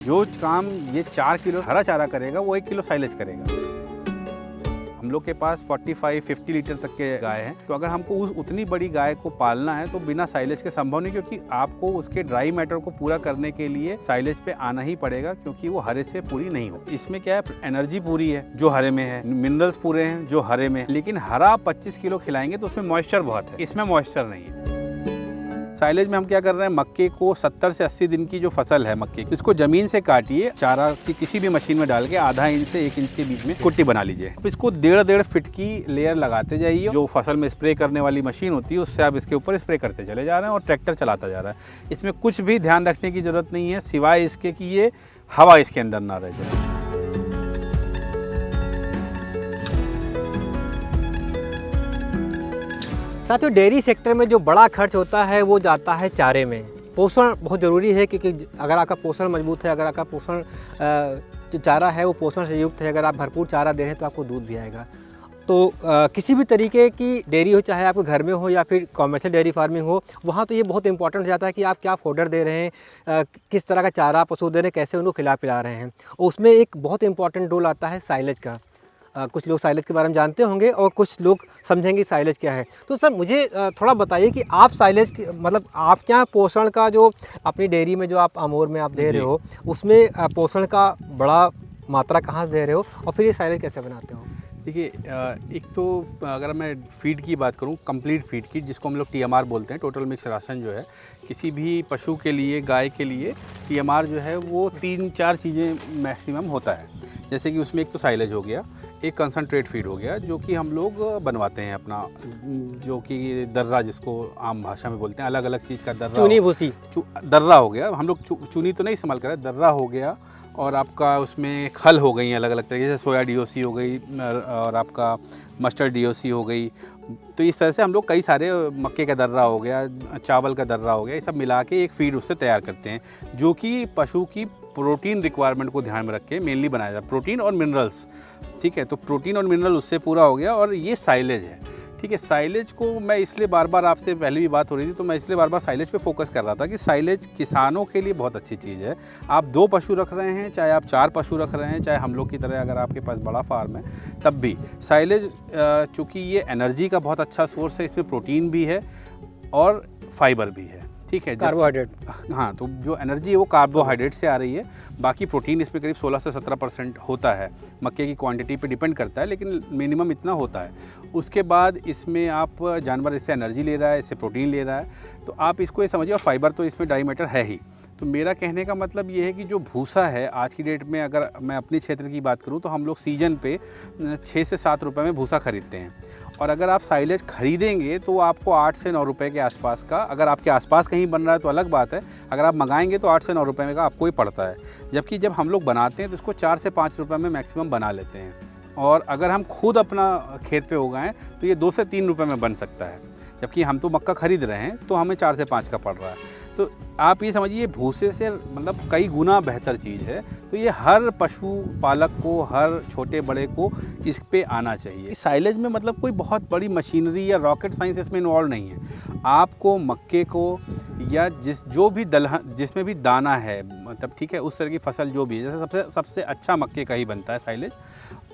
जो काम ये 4 किलो हरा चारा करेगा वो 1 किलो साइलेज करेगा। हम लोग के पास 45-50 लीटर तक के गाय हैं, तो अगर हमको उतनी बड़ी गाय को पालना है तो बिना साइलेज के संभव नहीं, क्योंकि आपको उसके ड्राई मैटर को पूरा करने के लिए साइलेज पे आना ही पड़ेगा, क्योंकि वो हरे से पूरी नहीं हो। इसमें क्या है, एनर्जी पूरी है जो हरे में है, मिनरल्स पूरे हैं जो हरे में है, लेकिन हरा 25 किलो खिलाएंगे तो उसमें मॉइस्चर बहुत है, इसमें मॉइस्चर नहीं है। साइलेज में हम क्या कर रहे हैं, मक्के को 70 से 80 दिन की जो फसल है मक्के की, इसको जमीन से काटिए, चारा की किसी भी मशीन में डाल के आधा इंच से 1 इंच के बीच में कुट्टी बना लीजिए। अब इसको 1.5 फीट की लेयर लगाते जाइए। जो फसल में स्प्रे करने वाली मशीन होती है उससे आप इसके ऊपर स्प्रे करते चले जा रहे हैं और ट्रैक्टर चलाता जा रहा है। इसमें कुछ भी ध्यान रखने की जरूरत नहीं है, सिवाय इसके कि ये हवा इसके अंदर ना रह जाए। साथियों, डेयरी सेक्टर में जो बड़ा खर्च होता है वो जाता है चारे में। पोषण बहुत ज़रूरी है, क्योंकि अगर आपका पोषण मजबूत है, अगर आपका पोषण जो चारा है वो पोषण से युक्त है, अगर आप भरपूर चारा दे रहे हैं तो आपको दूध भी आएगा। तो किसी भी तरीके की डेयरी हो, चाहे आपके घर में हो या फिर कॉमर्शियल डेयरी फार्मिंग हो, वहाँ तो ये बहुत इंपॉर्टेंट हो जाता है कि आप क्या फोडर दे रहे हैं, किस तरह का चारा पशु दे रहे हैं, कैसे उनको खिला पिला रहे हैं। उसमें एक बहुत इंपॉर्टेंट रोल आता है साइलेज का। कुछ लोग साइलेज के बारे में जानते होंगे और कुछ लोग समझेंगे साइलेज क्या है। तो सर मुझे थोड़ा बताइए कि आप साइलेज मतलब आप क्या पोषण का जो अपनी डेयरी में जो आप अमूर में आप दे रहे हो, उसमें पोषण का बड़ा मात्रा कहाँ से दे रहे हो और फिर ये साइलेज कैसे बनाते हो? देखिए, एक तो अगर मैं फीड की बात करूं, कंप्लीट फीड की, जिसको हम लोग TMR बोलते हैं, टोटल मिक्स राशन जो है, किसी भी पशु के लिए, गाय के लिए TMR जो है वो 3-4 चीज़ें मैक्सिमम होता है। जैसे कि उसमें एक तो साइलेज हो गया, एक कंसनट्रेट फीड हो गया जो कि हम लोग बनवाते हैं अपना, जो कि दर्रा जिसको आम भाषा में बोलते हैं, अलग अलग चीज़ का दर्रा, चूनी भूसी, दर्रा हो गया। हम लोग चूनी तो नहीं इस्तेमाल कर रहे, दर्रा हो गया, और आपका उसमें खल हो गई अलग अलग तरीके से, सोया DOC हो गई और आपका मस्टर्ड DOC हो गई। तो इस तरह से हम लोग कई सारे, मक्के का दर्रा हो गया, चावल का दर्रा हो गया, ये सब मिला के एक फीड उससे तैयार करते हैं, जो कि पशु की प्रोटीन रिक्वायरमेंट को ध्यान में रख के मेनली बनाया जाता है, प्रोटीन और मिनरल्स। ठीक है, तो प्रोटीन और मिनरल उससे पूरा हो गया, और ये साइलेज है। ठीक है, साइलेज को मैं इसलिए बार बार, आपसे पहले भी बात हो रही थी तो मैं इसलिए बार बार साइलेज पे फोकस कर रहा था कि साइलेज किसानों के लिए बहुत अच्छी चीज़ है। आप 2 पशु रख रहे हैं, चाहे आप 4 पशु रख रहे हैं, चाहे हम लोग की तरह अगर आपके पास बड़ा फार्म है, तब भी साइलेज, चूँकि ये एनर्जी का बहुत अच्छा सोर्स है, इसमें प्रोटीन भी है और फाइबर भी है। ठीक है, कार्बोहाइड्रेट। हाँ, तो जो एनर्जी है वो कार्बोहाइड्रेट से आ रही है, बाकी प्रोटीन इसमें करीब 16 से 17% होता है। मक्के की क्वांटिटी पे डिपेंड करता है, लेकिन मिनिमम इतना होता है। उसके बाद इसमें आप, जानवर इससे एनर्जी ले रहा है, इससे प्रोटीन ले रहा है, तो आप इसको ये समझिए, और फाइबर तो इसमें ड्राई मैटर है ही। तो मेरा कहने का मतलब ये है कि जो भूसा है आज की डेट में, अगर मैं अपने क्षेत्र की बात करूँ तो हम लोग सीजन पे 6 से 7 रुपये में भूसा खरीदते हैं, और अगर आप साइलेज खरीदेंगे तो आपको 8 से 9 रुपये के आसपास का, अगर आपके आसपास कहीं बन रहा है तो अलग बात है, अगर आप मंगाएंगे तो 8 से 9 रुपये का आपको ही पड़ता है। जबकि जब हम लोग बनाते हैं तो इसको 4 से 5 रुपये में मैक्सिमम बना लेते हैं, और अगर हम खुद अपना खेत पे उगाएं तो ये 2 से 3 रुपये में बन सकता है, जबकि हम तो मक्का खरीद रहे हैं तो हमें 4 से 5 का पड़ रहा है। तो आप ये समझिए, भूसे से मतलब कई गुना बेहतर चीज़ है। तो ये हर पशु पालक को, हर छोटे बड़े को इस पे आना चाहिए। साइलेज में मतलब कोई बहुत बड़ी मशीनरी या रॉकेट साइंस इसमें इन्वॉल्व नहीं है। आपको मक्के को या जिसमें भी दाना है, मतलब ठीक है, उस तरह की फसल जो भी है, जैसे सबसे अच्छा मक्के का ही बनता है साइलेज।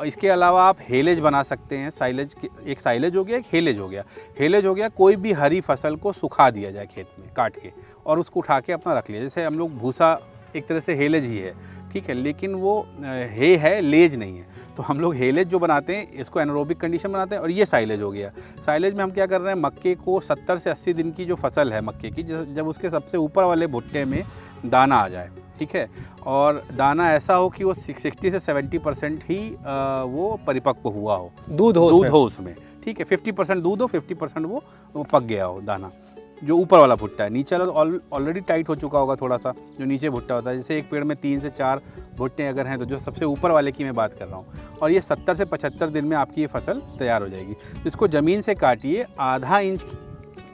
और इसके अलावा आप हेलेज बना सकते हैं। साइलेज एक साइलेज हो गया, एक हेलेज हो गया। हेलेज हो गया, कोई भी हरी फसल को सुखा दिया जाए खेत में काट के, और उसको उठा के अपना रख लिया। जैसे हम लोग भूसा एक तरह से हेलेज ही है, ठीक है, लेकिन वो है, लेज नहीं है। तो हम लोग हेलेज जो बनाते हैं, इसको एनारोबिक कंडीशन बनाते हैं, और ये साइलेज हो गया। साइलेज में हम क्या कर रहे हैं, मक्के को 70 से 80 दिन की जो फसल है मक्के की, जब उसके सबसे ऊपर वाले भुट्टे में दाना आ जाए, ठीक है, और दाना ऐसा हो कि वो 60 से 70% ही वो परिपक्व हुआ हो, दूध हो उसमें, ठीक है, 50% दूध हो, 50% वो पक गया हो दाना, जो ऊपर वाला भुट्टा है। नीचे वाला तो ऑलरेडी टाइट हो चुका होगा थोड़ा सा, जो नीचे भुट्टा होता है। जैसे एक पेड़ में 3 से 4 भुट्टे अगर हैं, तो जो सबसे ऊपर वाले की मैं बात कर रहा हूँ, और ये 70 से 75 दिन में आपकी ये फसल तैयार हो जाएगी। तो इसको ज़मीन से काटिए, आधा इंच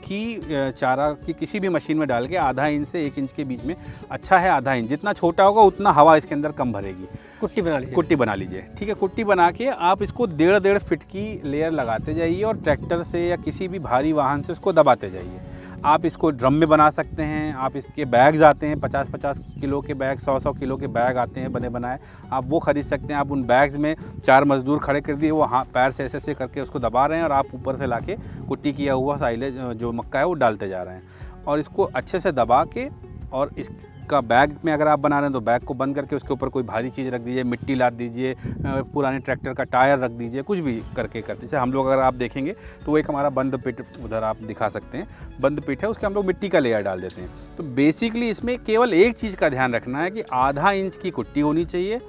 की चारा की किसी भी मशीन में डाल के आधा इंच से 1 इंच के बीच में, अच्छा है आधा इंच, जितना छोटा होगा उतना हवा इसके अंदर कम भरेगी। कुट्टी बना लीजिए, ठीक है। कुट्टी बना के आप इसको 1.5 फीट की लेयर लगाते जाइए और ट्रैक्टर से या किसी भी भारी वाहन से उसको दबाते जाइए। आप इसको ड्रम में बना सकते हैं, आप इसके बैग्स आते हैं 50-50 किलो के बैग, 100-100 किलो के बैग आते हैं बने बनाए, आप वो ख़रीद सकते हैं। आप उन बैग्स में 4 मज़दूर खड़े कर दिए, वो पैर से ऐसे करके उसको दबा रहे हैं और आप ऊपर से लाके कुट्टी किया हुआ साइलेज जो मक्का है वो डालते जा रहे हैं। और इसको अच्छे से दबा के, और इसका बैग में अगर आप बना रहे हैं तो बैग को बंद करके उसके ऊपर कोई भारी चीज़ रख दीजिए, मिट्टी लाद दीजिए, पुराने ट्रैक्टर का टायर रख दीजिए, कुछ भी करके करते। जैसे हम लोग अगर आप देखेंगे तो एक हमारा बंद पिट उधर आप दिखा सकते हैं, बंद पिट है, उसके हम लोग मिट्टी का लेयर डाल देते हैं। तो बेसिकली इसमें केवल एक चीज़ का ध्यान रखना है कि आधा इंच की कुट्टी होनी चाहिए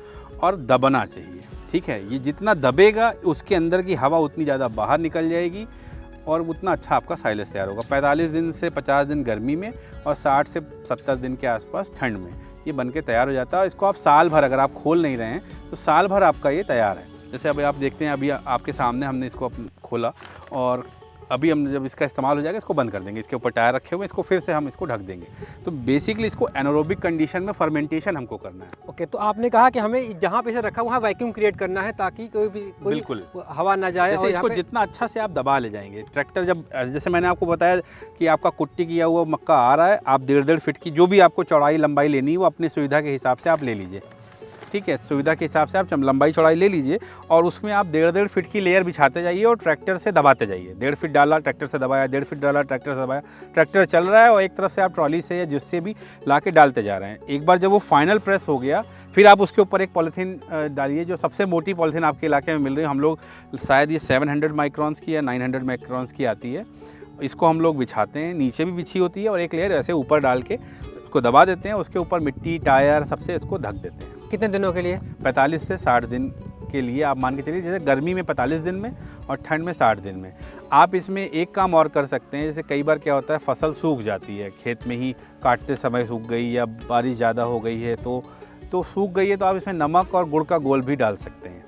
और दबना चाहिए, ठीक है। ये जितना दबेगा उसके अंदर की हवा उतनी ज़्यादा बाहर निकल जाएगी और उतना अच्छा आपका साइलेज तैयार होगा। 45 दिन से 50 दिन गर्मी में और 60 से 70 दिन के आसपास ठंड में ये बन के तैयार हो जाता है। इसको आप साल भर अगर आप खोल नहीं रहे हैं तो साल भर आपका ये तैयार है। जैसे अभी आप देखते हैं, अभी आपके सामने हमने इसको खोला और अभी हम जब इसका इस्तेमाल हो जाएगा इसको बंद कर देंगे। इसके ऊपर टायर रखे हुए, इसको फिर से हम इसको ढक देंगे। तो बेसिकली इसको एनारोबिक कंडीशन में फर्मेंटेशन हमको करना है। ओके, तो आपने कहा कि हमें जहाँ पे इसे रखा वहाँ वैक्यूम क्रिएट करना है ताकि कोई बिल्कुल हवा ना जाए। जैसे और इसको जितना अच्छा से आप दबा ले जाएंगे, ट्रैक्टर जब, जैसे मैंने आपको बताया कि आपका कुट्टी किया हुआ मक्का आ रहा है, आप 1.5 फीट की जो भी आपको चौड़ाई लंबाई लेनी है वो अपनी सुविधा के हिसाब से आप ले लीजिए, ठीक है। सुविधा के हिसाब से आप लंबाई चौड़ाई ले लीजिए और उसमें आप 1.5 फीट की लेयर बिछाते जाइए और ट्रैक्टर से दबाते जाइए। 1.5 फीट डाला, ट्रैक्टर से दबाया, 1.5 फीट डाला, ट्रैक्टर से दबाया, ट्रैक्टर चल रहा है और एक तरफ से आप ट्रॉली से या जिससे भी ला के डालते जा रहे हैं। एक बार जब वो फाइनल प्रेस हो गया, फिर आप उसके ऊपर एक पॉलीथीन डालिए, जो सबसे मोटी पॉलीथीन आपके इलाके में मिल रही है। हम लोग शायद ये 700 माइक्रॉन्स की या 900 माइक्रॉन्स की आती है, इसको हम लोग बिछाते हैं। नीचे भी बिछी होती है और एक लेयर ऐसे ऊपर डाल के उसको दबा देते हैं। उसके ऊपर मिट्टी, टायर सबसे इसको ढक देते हैं। कितने दिनों के लिए? 45 से 60 दिन के लिए आप मान के चलिए। जैसे गर्मी में 45 दिन में और ठंड में 60 दिन में। आप इसमें एक काम और कर सकते हैं। जैसे कई बार क्या होता है, फसल सूख जाती है, खेत में ही काटते समय सूख गई या बारिश ज़्यादा हो गई है तो सूख गई है, तो आप इसमें नमक और गुड़ का घोल भी डाल सकते हैं।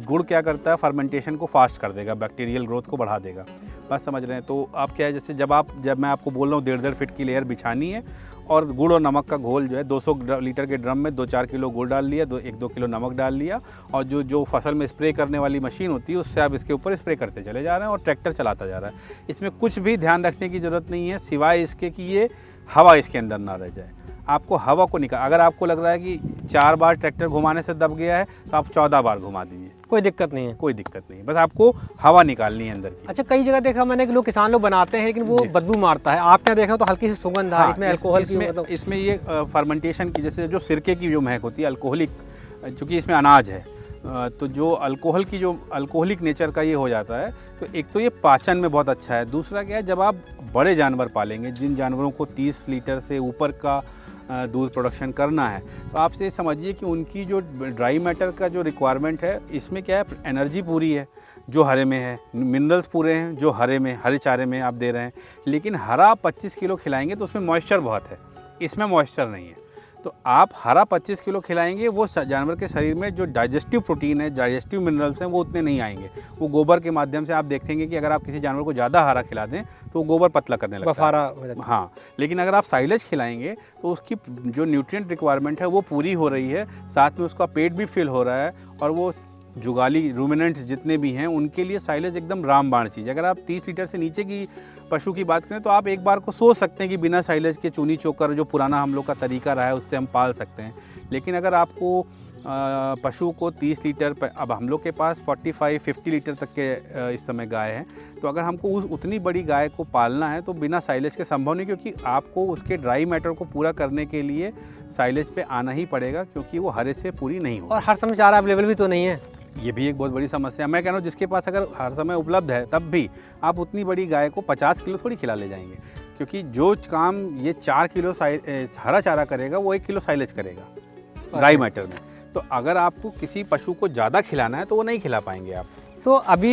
गुड़ क्या करता है, फर्मेंटेशन को फास्ट कर देगा, बैक्टीरियल ग्रोथ को बढ़ा देगा। बस समझ रहे हैं। तो आप क्या है, जैसे जब मैं आपको बोल रहा हूँ 1.5 फीट की लेयर बिछानी है और गुड़ और नमक का घोल जो है 200 लीटर के ड्रम में 2-4 किलो गुड़ डाल लिया, 1-2 किलो नमक डाल लिया और जो फसल में स्प्रे करने वाली मशीन होती है उससे आप इसके ऊपर स्प्रे करते चले जा रहे हैं और ट्रैक्टर चलाता जा रहा है। इसमें कुछ भी ध्यान रखने की ज़रूरत नहीं है सिवाय इसके कि ये हवा इसके अंदर ना रह जाए। आपको हवा को निकाल, अगर आपको लग रहा है कि 4 बार ट्रैक्टर घुमाने से दब गया है तो आप 14 बार घुमा दीजिए, कोई दिक्कत नहीं है। कोई दिक्कत नहीं, बस आपको हवा निकालनी है अंदर की। अच्छा, कई जगह देखा मैंने कि लोग किसान लोग बनाते हैं लेकिन वो बदबू मारता है। आपने देखा तो हल्की सी सुगंध है, इसमें अल्कोहल की, मतलब इसमें ये फर्मेंटेशन की, जैसे जो सिरके की जो महक होती है, अल्कोहलिक, चूँकि इसमें अनाज है तो जो अल्कोहल की जो अल्कोहलिक नेचर का ये हो जाता है। तो एक तो ये पाचन में बहुत अच्छा है। दूसरा क्या है, जब आप बड़े जानवर पालेंगे, जिन जानवरों को 30 लीटर से ऊपर का दूध प्रोडक्शन करना है, तो आप ये समझिए कि उनकी जो ड्राई मैटर का जो रिक्वायरमेंट है, इसमें क्या है, एनर्जी पूरी है जो हरे में है, मिनरल्स पूरे हैं जो हरे चारे में आप दे रहे हैं। लेकिन हरा 25 किलो खिलाएंगे तो उसमें मॉइस्चर बहुत है, इसमें मॉइस्चर नहीं है। तो आप हरा 25 किलो खिलाएंगे, वो जानवर के शरीर में जो डाइजेस्टिव प्रोटीन है, डाइजेस्टिव मिनरल्स हैं, वो उतने नहीं आएंगे। वो गोबर के माध्यम से आप देखेंगे कि अगर आप किसी जानवर को ज़्यादा हरा खिला दें तो वो गोबर पतला करने लगता है, बफारा हो जाता है। हाँ, लेकिन अगर आप साइलेज खिलाएंगे तो उसकी जो न्यूट्रिएंट रिक्वायरमेंट है वो पूरी हो रही है, साथ में उसका पेट भी फिल हो रहा है और वो जुगाली रूमिनेंट्स जितने भी हैं उनके लिए साइलेज एकदम रामबाण चीज़ है। अगर आप 30 लीटर से नीचे की पशु की बात करें तो आप एक बार को सोच सकते हैं कि बिना साइलेज के चूनी चोकर जो पुराना हम लोग का तरीका रहा है उससे हम पाल सकते हैं। लेकिन अगर आपको पशु को 30 लीटर, अब हम लोग के पास 45-50 लीटर तक के इस समय गाय हैं, तो अगर हमको उतनी बड़ी गाय को पालना है तो बिना साइलेज के संभव नहीं, क्योंकि आपको उसके ड्राई मैटर को पूरा करने के लिए साइलेज पे आना ही पड़ेगा, क्योंकि वो हरे से पूरी नहीं हो। और हर समय चारा अवेलेबल भी तो नहीं है, ये भी एक बहुत बड़ी समस्या है। मैं कह रहा हूँ जिसके पास अगर हर समय उपलब्ध है तब भी आप उतनी बड़ी गाय को 50 किलो थोड़ी खिला ले जाएंगे, क्योंकि जो काम ये 4 किलो हरा चारा करेगा वो 1 किलो साइलेज करेगा ड्राई मैटर में। तो अगर आपको किसी पशु को ज़्यादा खिलाना है तो वो नहीं खिला पाएंगे आप। तो अभी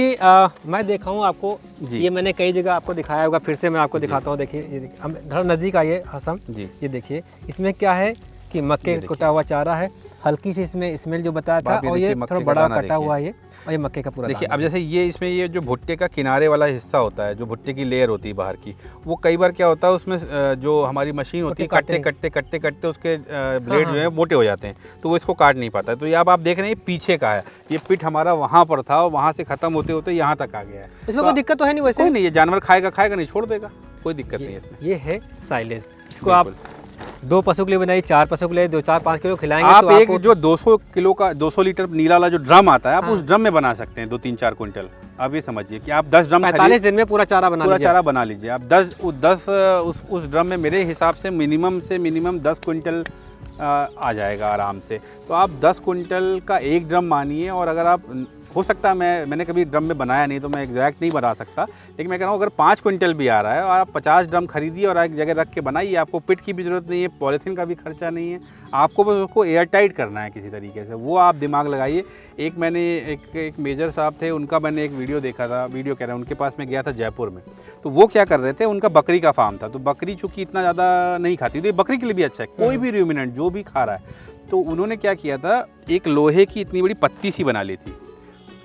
मैं देखा हूँ आपको, ये मैंने कई जगह आपको दिखाया होगा, फिर से मैं आपको दिखाता हूँ। देखिए, ये थोड़ा नज़दीक आइए हसम जी, ये देखिए इसमें क्या है, कि मक्के ये का देखिए। कटा हुआ चारा है, हल्की सी इसमें स्मेल जो बताया था, बाप ये और ये देखिए मक्के थोड़ा का बड़ा दाना कटा देखिए। हुआ है ये, और ये मक्के का पूरा देखिए दाना अब है। जैसे ये इसमें ये जो भुट्टे का किनारे वाला हिस्सा होता है, जो भुट्टे की लेयर होती है बाहर की, वो कई बार क्या होता है उसमें जो हमारी मशीन होती है, काटते कटते उसके ब्लेड हाँ, जो है मोटे हो जाते हैं, तो वो इसको काट नहीं पाता है। तो ये अब आप देख रहे हैं ये पीछे का है, ये पिट हमारा वहाँ पर था और वहाँ से ख़त्म होते होते यहाँ तक आ गया है। इसमें कोई दिक्कत तो है नहीं वैसे? कोई नहीं, ये जानवर खाएगा नहीं, छोड़ देगा, कोई दिक्कत नहीं है इसमें। ये है साइलेज। इसको आप बिल्कुल। 2 पशु के लिए बनाइए, 4 पशु के लिए 2-4-5 किलो खिलाएंगे आप तो एक आपको जो 200 किलो का 200 लीटर नीला वाला जो ड्रम आता है, आप हाँ। उस ड्रम में बना सकते हैं 2-3-4 क्विंटल। आप ये समझिए कि आप 10 ड्रम 45 दिन में पूरा चारा बना पूरा लीजिए। चारा बना लीजिए आप। 10 उस ड्रम में मेरे हिसाब से मिनिमम 10 क्विंटल आ जाएगा आराम से। तो आप 10 क्विंटल का एक ड्रम मानिए, और अगर आप, हो सकता है मैंने कभी ड्रम में बनाया नहीं तो मैं एग्जैक्ट नहीं बता सकता, लेकिन मैं कह रहा हूँ अगर 5 क्विंटल भी आ रहा है और आप 50 ड्रम खरीदिए और एक जगह रख के बनाइए, आपको पिट की भी ज़रूरत नहीं है, पॉलीथीन का भी खर्चा नहीं है, आपको बस उसको एयर टाइट करना है किसी तरीके से, वो आप दिमाग लगाइए। एक मैंने एक मेजर साहब थे, उनका मैंने एक वीडियो देखा था, वीडियो कह रहे हैं, उनके पास मैं गया था जयपुर में, तो वो क्या कर रहे थे, उनका बकरी का फार्म था, तो बकरी चूँकि इतना ज़्यादा नहीं खाती, तो ये बकरी के लिए भी अच्छा है, कोई भी रूमिनेंट जो भी खा रहा है। तो उन्होंने क्या किया था, एक लोहे की इतनी बड़ी पत्ती सी बना ली थी,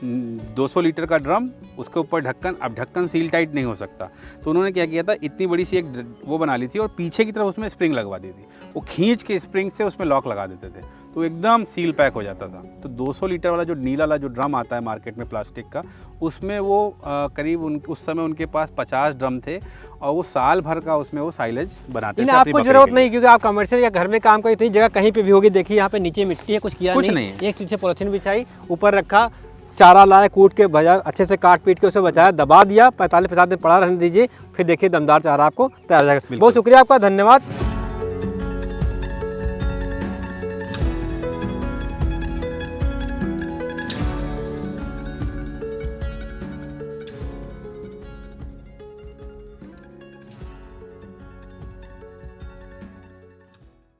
200 लीटर का ड्रम, उसके ऊपर ढक्कन। अब ढक्कन सील टाइट नहीं हो सकता, तो उन्होंने क्या किया था, इतनी बड़ी सी एक वो बना ली थी और पीछे की तरफ उसमें स्प्रिंग लगवा दी थी, वो खींच के स्प्रिंग से उसमें लॉक लगा देते थे, तो एकदम सील पैक हो जाता था। तो 200 लीटर वाला जो नीला वाला जो ड्रम आता है मार्केट में प्लास्टिक का, उसमें वो करीब उस समय उनके पास 50 ड्रम थे, और वो साल भर का उसमें वो साइलेज बनाते थे। आपको अपनी बकरी जरूरत के लिए। नहीं, क्योंकि आप कमर्शियल या घर में काम करते जगह कहीं पे भी होगी। देखिए यहाँ पे नीचे मिट्टी है, कुछ किया कुछ नहीं, नहीं है। एक चीज से पॉलिथीन बिछाई, ऊपर रखा, चारा लाया, कूट के भजा, अच्छे से काट पीट के उसे बचाया, दबा दिया, 45-50 दिन पड़ा रहने दीजिए, फिर देखिए दमदार चारा आपको तैयार हो जाएगा। बहुत शुक्रिया आपका, धन्यवाद।